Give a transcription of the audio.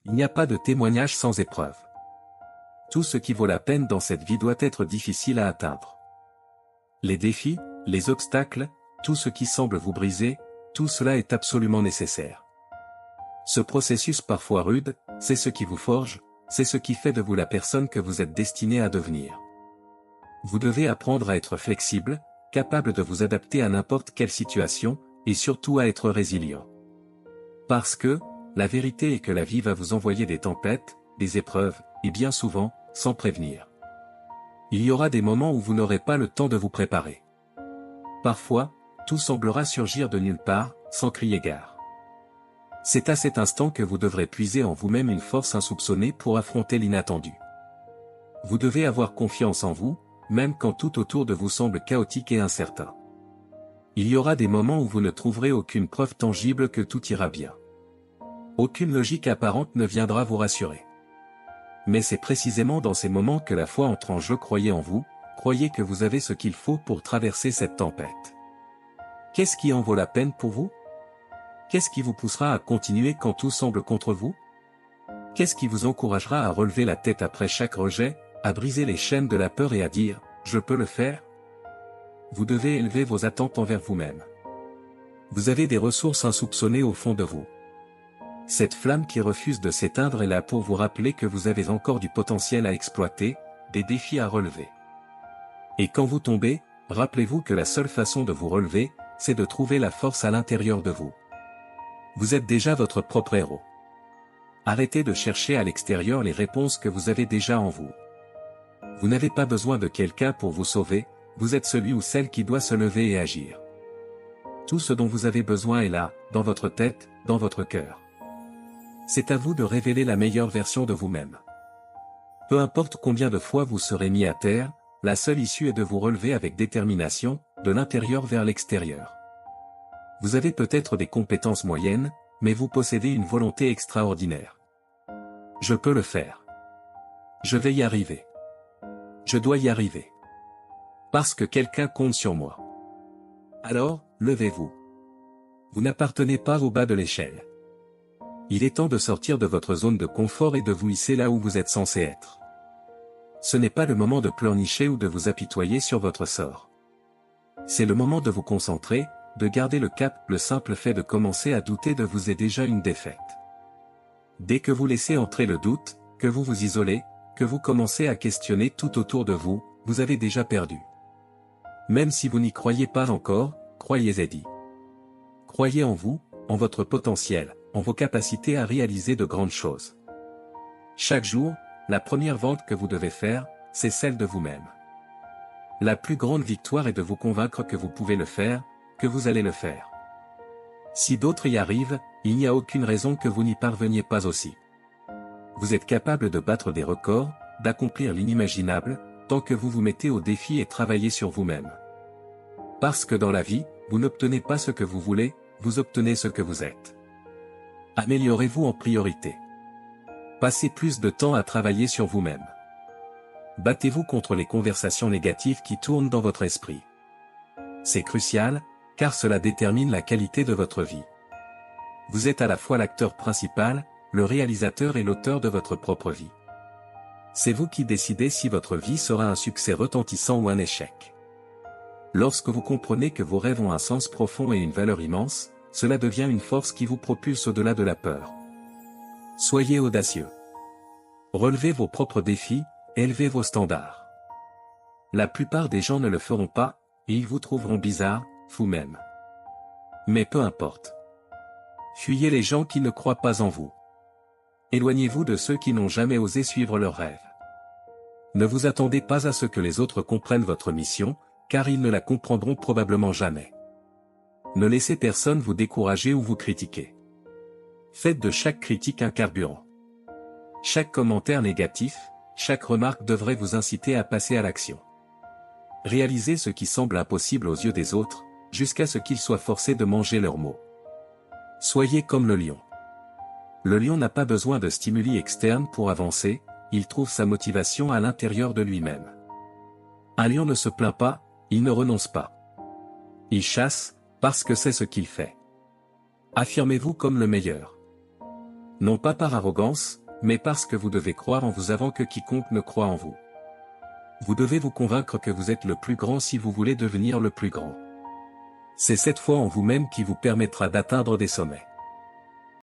Il n'y a pas de témoignage sans épreuve. Tout ce qui vaut la peine dans cette vie doit être difficile à atteindre. Les défis, les obstacles, tout ce qui semble vous briser, tout cela est absolument nécessaire. Ce processus parfois rude, c'est ce qui vous forge, c'est ce qui fait de vous la personne que vous êtes destiné à devenir. Vous devez apprendre à être flexible, capable de vous adapter à n'importe quelle situation, et surtout à être résilient. Parce que, la vérité est que la vie va vous envoyer des tempêtes, des épreuves, et bien souvent, sans prévenir. Il y aura des moments où vous n'aurez pas le temps de vous préparer. Parfois, tout semblera surgir de nulle part, sans crier gare. C'est à cet instant que vous devrez puiser en vous-même une force insoupçonnée pour affronter l'inattendu. Vous devez avoir confiance en vous, même quand tout autour de vous semble chaotique et incertain. Il y aura des moments où vous ne trouverez aucune preuve tangible que tout ira bien. Aucune logique apparente ne viendra vous rassurer. Mais c'est précisément dans ces moments que la foi entre en jeu. Croyez en vous, croyez que vous avez ce qu'il faut pour traverser cette tempête. Qu'est-ce qui en vaut la peine pour vous? Qu'est-ce qui vous poussera à continuer quand tout semble contre vous? Qu'est-ce qui vous encouragera à relever la tête après chaque rejet, à briser les chaînes de la peur et à dire « Je peux le faire » ? Vous devez élever vos attentes envers vous-même. Vous avez des ressources insoupçonnées au fond de vous. Cette flamme qui refuse de s'éteindre est là pour vous rappeler que vous avez encore du potentiel à exploiter, des défis à relever. Et quand vous tombez, rappelez-vous que la seule façon de vous relever, c'est de trouver la force à l'intérieur de vous. Vous êtes déjà votre propre héros. Arrêtez de chercher à l'extérieur les réponses que vous avez déjà en vous. Vous n'avez pas besoin de quelqu'un pour vous sauver, vous êtes celui ou celle qui doit se lever et agir. Tout ce dont vous avez besoin est là, dans votre tête, dans votre cœur. C'est à vous de révéler la meilleure version de vous-même. Peu importe combien de fois vous serez mis à terre, la seule issue est de vous relever avec détermination, de l'intérieur vers l'extérieur. Vous avez peut-être des compétences moyennes, mais vous possédez une volonté extraordinaire. Je peux le faire. Je vais y arriver. Je dois y arriver. Parce que quelqu'un compte sur moi. Alors, levez-vous. Vous n'appartenez pas au bas de l'échelle. Il est temps de sortir de votre zone de confort et de vous hisser là où vous êtes censé être. Ce n'est pas le moment de pleurnicher ou de vous apitoyer sur votre sort. C'est le moment de vous concentrer, de garder le cap. Le simple fait de commencer à douter de vous est déjà une défaite. Dès que vous laissez entrer le doute, que vous vous isolez, que vous commencez à questionner tout autour de vous, vous avez déjà perdu. Même si vous n'y croyez pas encore, croyez-y. Croyez en vous, en votre potentiel, en vos capacités à réaliser de grandes choses. Chaque jour, la première vente que vous devez faire, c'est celle de vous-même. La plus grande victoire est de vous convaincre que vous pouvez le faire, que vous allez le faire. Si d'autres y arrivent, il n'y a aucune raison que vous n'y parveniez pas aussi. Vous êtes capable de battre des records, d'accomplir l'inimaginable, tant que vous vous mettez au défi et travaillez sur vous-même. Parce que dans la vie, vous n'obtenez pas ce que vous voulez, vous obtenez ce que vous êtes. Améliorez-vous en priorité. Passez plus de temps à travailler sur vous-même. Battez-vous contre les conversations négatives qui tournent dans votre esprit. C'est crucial, car cela détermine la qualité de votre vie. Vous êtes à la fois l'acteur principal, le réalisateur et l'auteur de votre propre vie. C'est vous qui décidez si votre vie sera un succès retentissant ou un échec. Lorsque vous comprenez que vos rêves ont un sens profond et une valeur immense, cela devient une force qui vous propulse au-delà de la peur. Soyez audacieux. Relevez vos propres défis, élevez vos standards. La plupart des gens ne le feront pas, et ils vous trouveront bizarre, fou même. Mais peu importe. Fuyez les gens qui ne croient pas en vous. Éloignez-vous de ceux qui n'ont jamais osé suivre leurs rêves. Ne vous attendez pas à ce que les autres comprennent votre mission, car ils ne la comprendront probablement jamais. Ne laissez personne vous décourager ou vous critiquer. Faites de chaque critique un carburant. Chaque commentaire négatif, chaque remarque devrait vous inciter à passer à l'action. Réalisez ce qui semble impossible aux yeux des autres, jusqu'à ce qu'ils soient forcés de manger leurs mots. Soyez comme le lion. Le lion n'a pas besoin de stimuli externes pour avancer, il trouve sa motivation à l'intérieur de lui-même. Un lion ne se plaint pas, il ne renonce pas. Il chasse, parce que c'est ce qu'il fait. Affirmez-vous comme le meilleur. Non pas par arrogance, mais parce que vous devez croire en vous avant que quiconque ne croit en vous. Vous devez vous convaincre que vous êtes le plus grand si vous voulez devenir le plus grand. C'est cette foi en vous-même qui vous permettra d'atteindre des sommets.